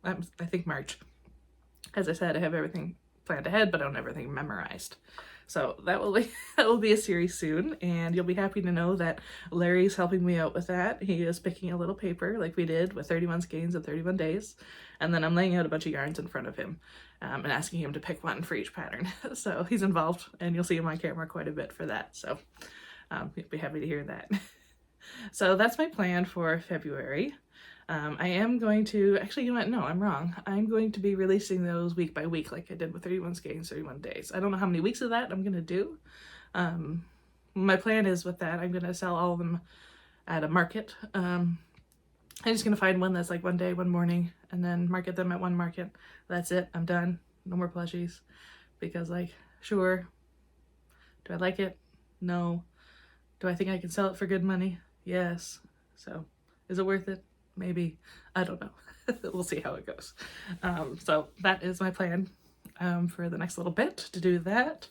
I think March. As I said, I have everything planned ahead, but I don't have everything memorized. So that will be a series soon, and you'll be happy to know that Larry's helping me out with that. He is picking a little paper like we did with 31 skeins in 31 days, and then I'm laying out a bunch of yarns in front of him and asking him to pick one for each pattern. So he's involved, and you'll see him on camera quite a bit for that. So you'll be happy to hear that. So that's my plan for February. I am going to, actually, you know what, no, I'm wrong. I'm going to be releasing those week by week like I did with 31 skeins, 31 days. I don't know how many weeks of that I'm going to do. My plan is with that, I'm going to sell all of them at a market. I'm just going to find one that's like one day, one morning, and then market them at one market. That's it. I'm done. No more plushies. Because like, sure, do I like it? No. Do I think I can sell it for good money? Yes. So is it worth it? Maybe. I don't know. We'll see how it goes. So that is my plan for the next little bit, to do that.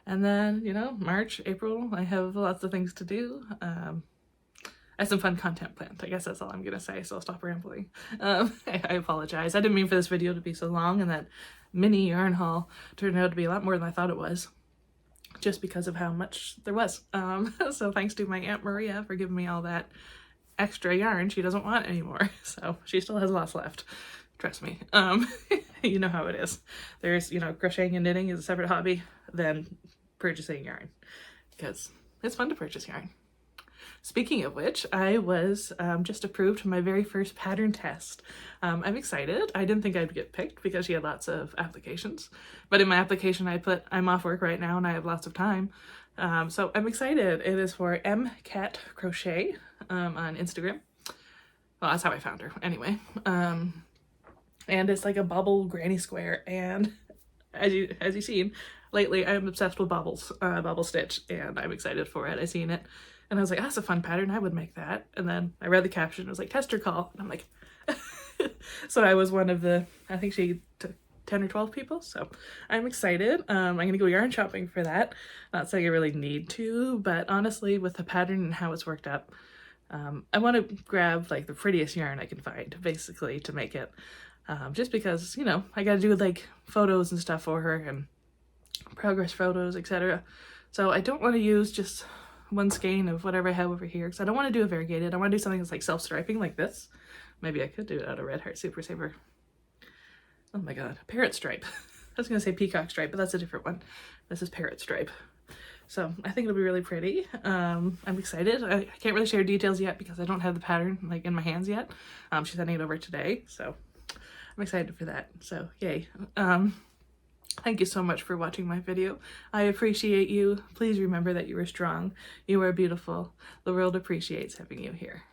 And then, you know, March, April, I have lots of things to do. I have some fun content planned. I guess that's all I'm going to say, so I'll stop rambling. I apologize. I didn't mean for this video to be so long, and that mini yarn haul turned out to be a lot more than I thought it was, just because of how much there was. So thanks to my Aunt Maria for giving me all that extra yarn she doesn't want anymore. So she still has lots left. Trust me. You know how it is. There's, you know, crocheting and knitting is a separate hobby than purchasing yarn, because it's fun to purchase yarn. Speaking of which, I was just approved for my very first pattern test. I'm excited. I didn't think I'd get picked because she had lots of applications, but in my application I put, I'm off work right now and I have lots of time. So I'm excited. It is for MelissaCrochets on Instagram. Well, that's how I found her anyway. And it's like a bubble granny square, and as you've seen lately, I'm obsessed with bubbles, bubble stitch, and I'm excited for it. I seen it and I was like, oh, that's a fun pattern, I would make that. And then I read the caption, it was like tester call, and I'm like so I was one of the, I think she took 10 or 12 people, so I'm excited. I'm gonna go yarn shopping for that. Not saying I really need to, but honestly, with the pattern and how it's worked up, I want to grab like the prettiest yarn I can find, basically, to make it. Just because, you know, I gotta do like photos and stuff for her, and progress photos, etc. So I don't want to use just one skein of whatever I have over here, because I don't want to do a variegated. I want to do something that's like self-striping like this. Maybe I could do it out of Red Heart Super Saver. Oh my god, parrot stripe. I was gonna say peacock stripe, but that's a different one. This is parrot stripe. So I think it'll be really pretty. I'm excited. I can't really share details yet because I don't have the pattern like in my hands yet. She's sending it over today, so I'm excited for that. So yay. Thank you so much for watching my video. I appreciate you. Please remember that you are strong. You are beautiful. The world appreciates having you here.